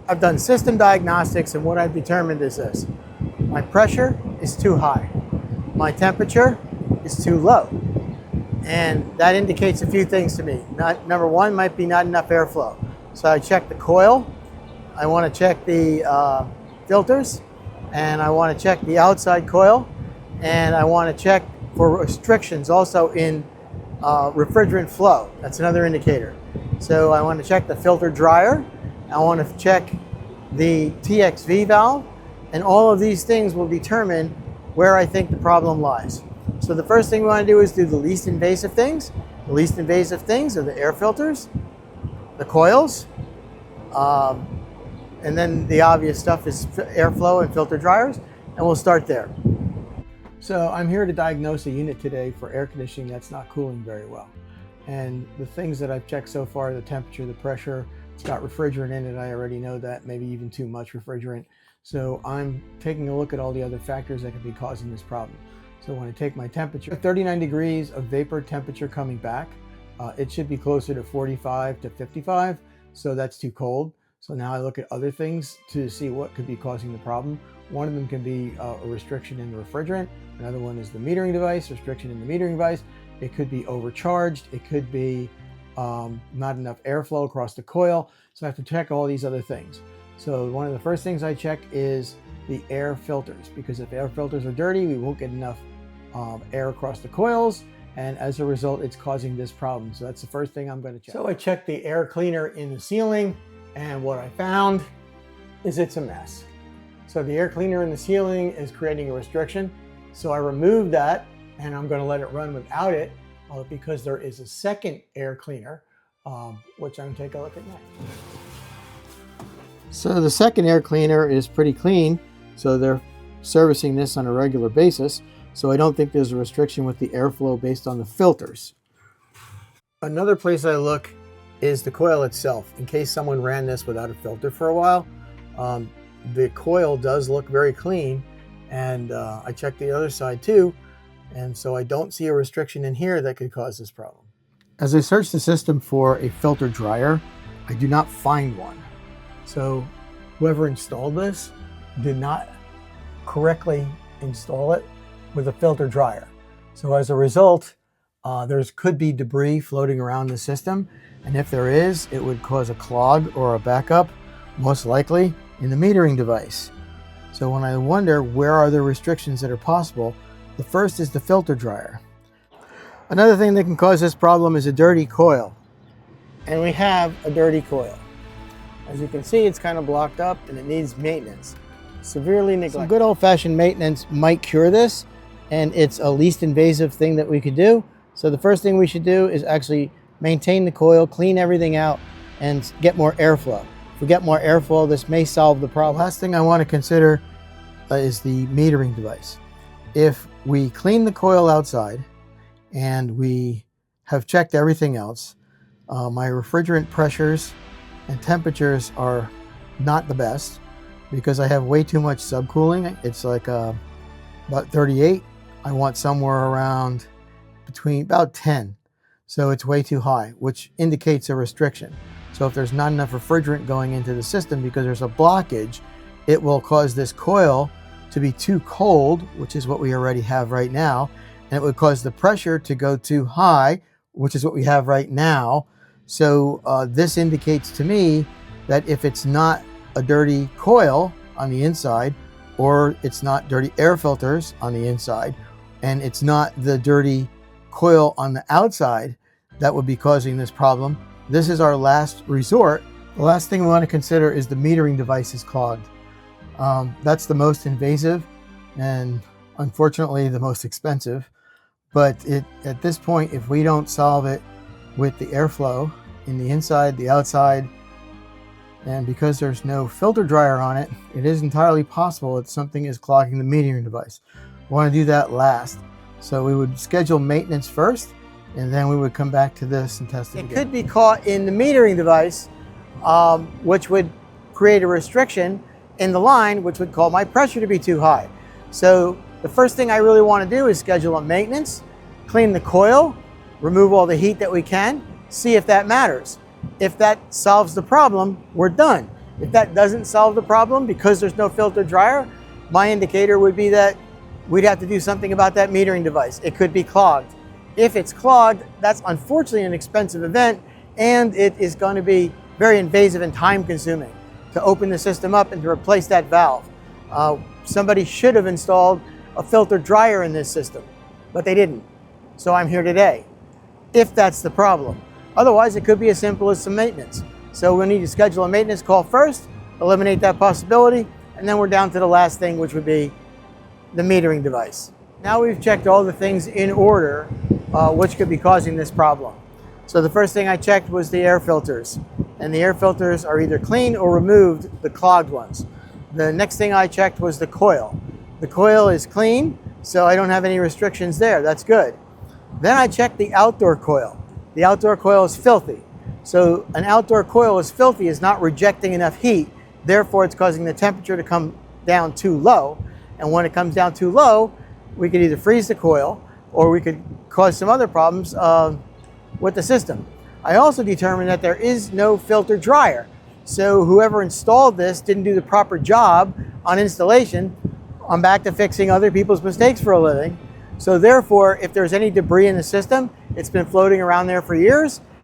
I've done system diagnostics, and what I've determined is this. My pressure is too high. My temperature is too low. And that indicates a few things to me. Number one might be not enough airflow. So I check the coil, I want to check the filters, and I want to check the outside coil, and I want to check for restrictions also in refrigerant flow. That's another indicator. So I want to check the filter dryer, I want to check the TXV valve, and all of these things will determine where I think the problem lies. So the first thing we want to do is do the least invasive things. The least invasive things are the air filters, the coils, and then the obvious stuff is airflow and filter dryers, and we'll start there. So I'm here to diagnose a unit today for air conditioning that's not cooling very well. And the things that I've checked so far, the temperature, the pressure, it's got refrigerant in it, I already know that, maybe even too much refrigerant. So I'm taking a look at all the other factors that could be causing this problem. So when I take my temperature, 39 degrees of vapor temperature coming back, it should be closer to 45 to 55, so that's too cold. So now I look at other things to see what could be causing the problem. One of them can be a restriction in the refrigerant. Another one is the metering device, restriction in the metering device. It could be overcharged. It could be not enough airflow across the coil. So I have to check all these other things. So one of the first things I check is the air filters, because if air filters are dirty, we won't get enough air across the coils, and as a result, it's causing this problem. So that's the first thing I'm going to check. So I checked the air cleaner in the ceiling, and what I found is it's a mess. So the air cleaner in the ceiling is creating a restriction. So I removed that, and I'm going to let it run without it because there is a second air cleaner, which I'm going to take a look at next. So the second air cleaner is pretty clean. So they're servicing this on a regular basis. So I don't think there's a restriction with the airflow based on the filters. Another place I look is the coil itself. In case someone ran this without a filter for a while, the coil does look very clean. And I checked the other side too. And so I don't see a restriction in here that could cause this problem. As I search the system for a filter dryer, I do not find one. So whoever installed this did not correctly install it with a filter dryer. So as a result, there could be debris floating around the system. And if there is, it would cause a clog or a backup, most likely in the metering device. So when I wonder where are the restrictions that are possible, the first is the filter dryer. Another thing that can cause this problem is a dirty coil. And we have a dirty coil. As you can see, it's kind of blocked up and it needs maintenance. Severely neglected. Some good old-fashioned maintenance might cure this, and it's a least invasive thing that we could do. So the first thing we should do is actually maintain the coil, clean everything out, and get more airflow. If we get more airflow, this may solve the problem. Last thing I want to consider is the metering device. If we clean the coil outside and we have checked everything else, my refrigerant pressures and temperatures are not the best because I have way too much subcooling. It's like about 38. I want somewhere around between about 10. So it's way too high, which indicates a restriction. So if there's not enough refrigerant going into the system because there's a blockage, it will cause this coil to be too cold, which is what we already have right now. And it would cause the pressure to go too high, which is what we have right now. So this indicates to me that if it's not a dirty coil on the inside, or it's not dirty air filters on the inside, and it's not the dirty coil on the outside that would be causing this problem, this is our last resort. The last thing we want to consider is the metering device is clogged. That's the most invasive and unfortunately the most expensive. But at this point, if we don't solve it with the airflow in the inside, the outside, and because there's no filter dryer on it, it is entirely possible that something is clogging the metering device. We want to do that last. So we would schedule maintenance first, and then we would come back to this and test it again. It could be caught in the metering device, which would create a restriction in the line, which would cause my pressure to be too high. So the first thing I really want to do is schedule a maintenance, clean the coil, remove all the heat that we can, see if that matters. If that solves the problem, we're done. If that doesn't solve the problem because there's no filter dryer, my indicator would be that we'd have to do something about that metering device. It could be clogged. If it's clogged, that's unfortunately an expensive event, and it is going to be very invasive and time consuming to open the system up and to replace that valve. Somebody should have installed a filter dryer in this system, but they didn't. So I'm here today, if that's the problem. Otherwise, it could be as simple as some maintenance. So we'll need to schedule a maintenance call first, eliminate that possibility, and then we're down to the last thing, which would be the metering device. Now we've checked all the things in order, which could be causing this problem. So the first thing I checked was the air filters, and the air filters are either clean or removed, the clogged ones. The next thing I checked was the coil. The coil is clean, so I don't have any restrictions there. That's good. Then I checked the outdoor coil. The outdoor coil is filthy. So an outdoor coil is filthy, is not rejecting enough heat, therefore it's causing the temperature to come down too low. And when it comes down too low, we could either freeze the coil or we could cause some other problems with the system. I also determined that there is no filter dryer. So whoever installed this didn't do the proper job on installation. I'm back to fixing other people's mistakes for a living. So therefore, if there's any debris in the system, it's been floating around there for years.